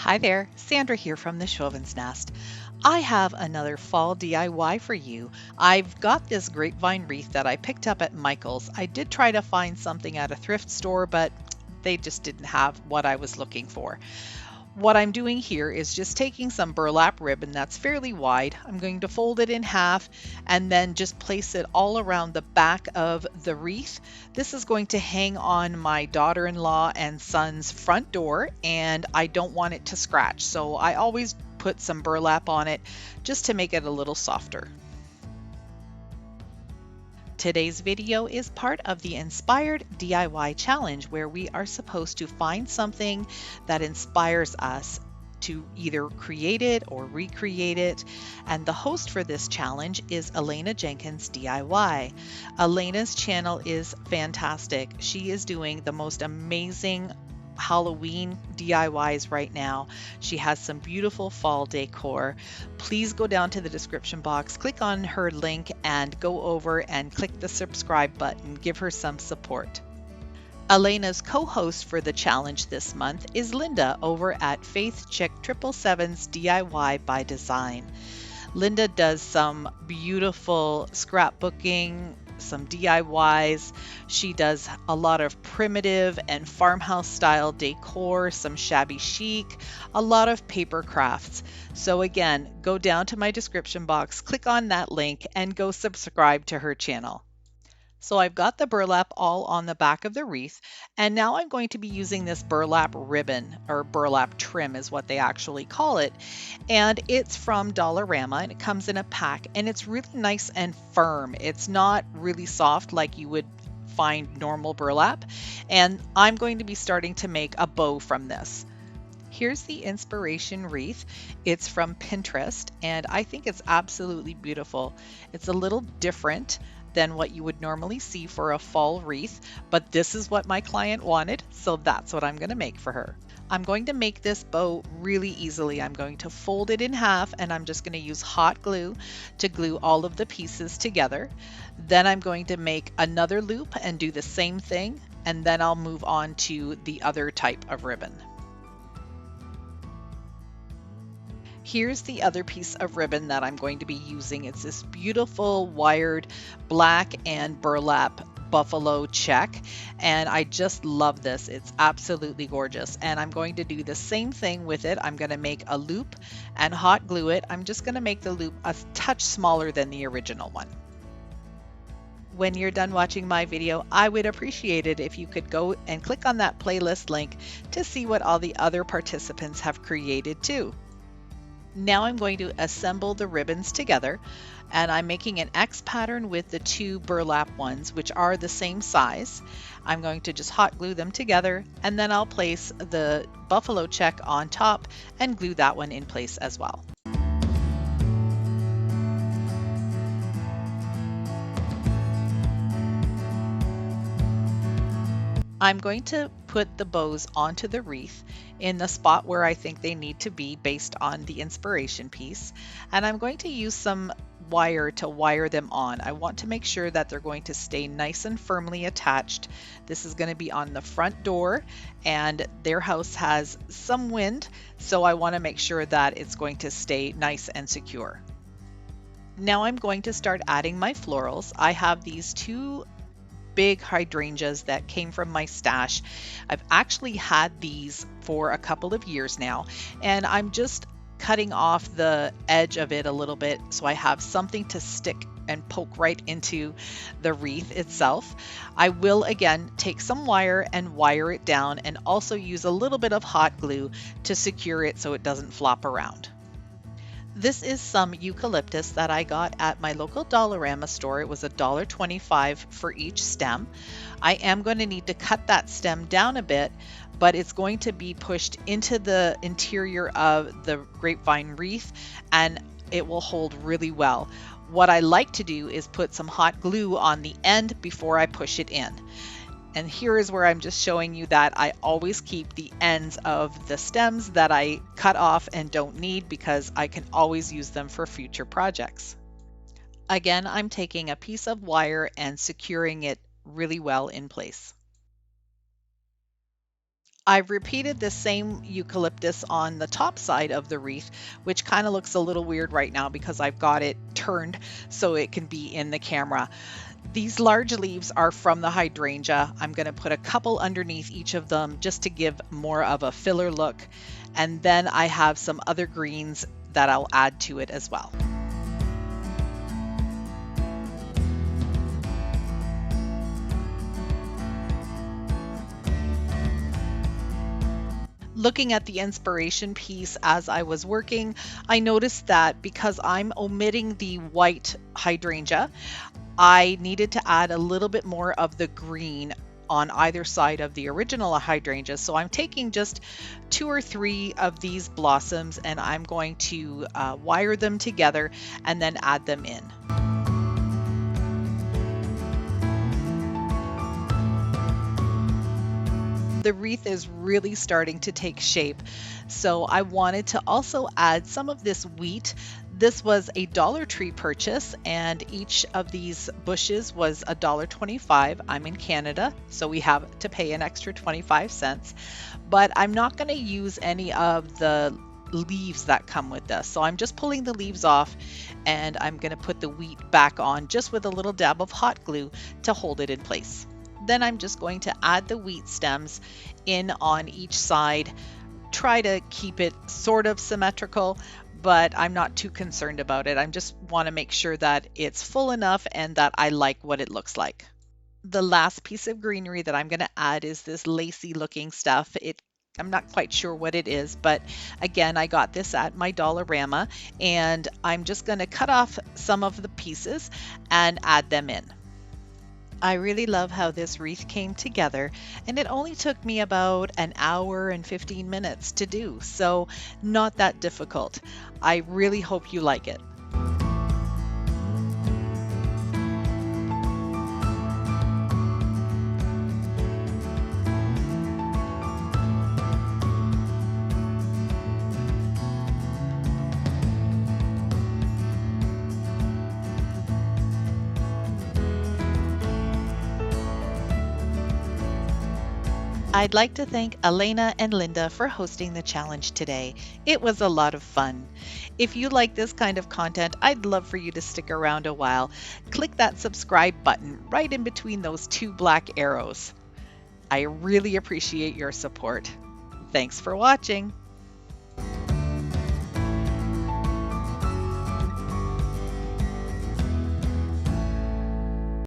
Hi there, Sandra here from the Schwowin's Nest. I have another fall DIY for you. I've got this grapevine wreath that I picked up at Michael's. I did try to find something at a thrift store, but they just didn't have what I was looking for. What I'm doing here is just taking some burlap ribbon that's fairly wide. I'm going to fold it in half and then just place it all around the back of the wreath. This is going to hang on my daughter-in-law and son's front door, and I don't want it to scratch, so I always put some burlap on it just to make it a little softer. Today's video is part of the Inspired DIY Challenge, where we are supposed to find something that inspires us to either create it or recreate it. And the host for this challenge is Elena Jenkins DIY. Elena's channel is fantastic. She is doing the most amazing Halloween DIYs right now. She has some beautiful fall decor. Please go down to the description box, click on her link, and go over and click the subscribe button. Give her some support. Elena's co-host for the challenge this month is Linda over at Faith Chick 777's DIY by Design. Linda does some beautiful scrapbooking, some DIYs. She does a lot of primitive and farmhouse style decor, some shabby chic, a lot of paper crafts. So again, go down to my description box, click on that link, and go subscribe to her channel. So I've got the burlap all on the back of the wreath, and now I'm going to be using this burlap ribbon, or burlap trim is what they actually call it. And it's from Dollarama, and it comes in a pack, and it's really nice and firm. It's not really soft like you would find normal burlap. And I'm going to be starting to make a bow from this. Here's the inspiration wreath. It's from Pinterest, and I think it's absolutely beautiful. It's a little different than what you would normally see for a fall wreath, but this is what my client wanted, so that's what I'm going to make for her. I'm going to make this bow really easily. I'm going to fold it in half, and I'm just going to use hot glue to glue all of the pieces together. Then I'm going to make another loop and do the same thing, and then I'll move on to the other type of ribbon. Here's the other piece of ribbon that I'm going to be using. It's this beautiful wired black and burlap buffalo check, and I just love this. It's absolutely gorgeous, and I'm going to do the same thing with it. I'm going to make a loop and hot glue it. I'm just going to make the loop a touch smaller than the original one. When you're done watching my video, I would appreciate it if you could go and click on that playlist link to see what all the other participants have created too. Now I'm going to assemble the ribbons together, and I'm making an X pattern with the two burlap ones, which are the same size. I'm going to just hot glue them together, and then I'll place the buffalo check on top and glue that one in place as well. I'm going to put the bows onto the wreath in the spot where I think they need to be based on the inspiration piece. And I'm going to use some wire to wire them on. I want to make sure that they're going to stay nice and firmly attached. This is going to be on the front door, and their house has some wind, so I want to make sure that it's going to stay nice and secure. Now I'm going to start adding my florals. I have these two big hydrangeas that came from my stash. I've actually had these for a couple of years now, and I'm just cutting off the edge of it a little bit so I have something to stick and poke right into the wreath itself. I will again take some wire and wire it down, and also use a little bit of hot glue to secure it so it doesn't flop around. This is some eucalyptus that I got at my local Dollarama store. It was $1.25 for each stem. I am going to need to cut that stem down a bit, but it's going to be pushed into the interior of the grapevine wreath, and it will hold really well. What I like to do is put some hot glue on the end before I push it in. And here is where I'm just showing you that I always keep the ends of the stems that I cut off and don't need, because I can always use them for future projects. Again, I'm taking a piece of wire and securing it really well in place. I've repeated the same eucalyptus on the top side of the wreath, which kind of looks a little weird right now because I've got it turned so it can be in the camera. These large leaves are from the hydrangea. I'm going to put a couple underneath each of them just to give more of a filler look. And then I have some other greens that I'll add to it as well. Looking at the inspiration piece as I was working, I noticed that because I'm omitting the white hydrangea, I needed to add a little bit more of the green on either side of the original hydrangea. So I'm taking just 2 or 3 of these blossoms and I'm going to wire them together and then add them in. The wreath is really starting to take shape, so I wanted to also add some of this wheat. This was a Dollar Tree purchase, and each of these bushes was $1.25. I'm in Canada, so we have to pay an extra 25 cents. But I'm not going to use any of the leaves that come with this. So I'm just pulling the leaves off, and I'm going to put the wheat back on just with a little dab of hot glue to hold it in place. Then I'm just going to add the wheat stems in on each side. Try to keep it sort of symmetrical, but I'm not too concerned about it. I just want to make sure that it's full enough and that I like what it looks like. The last piece of greenery that I'm going to add is this lacy looking stuff. I'm not quite sure what it is, but again, I got this at my Dollarama, and I'm just going to cut off some of the pieces and add them in. I really love how this wreath came together, and it only took me about an hour and 15 minutes to do, so not that difficult. I really hope you like it. I'd like to thank Elena and Linda for hosting the challenge today. It was a lot of fun. If you like this kind of content, I'd love for you to stick around a while. Click that subscribe button right in between those 2 black arrows. I really appreciate your support. Thanks for watching.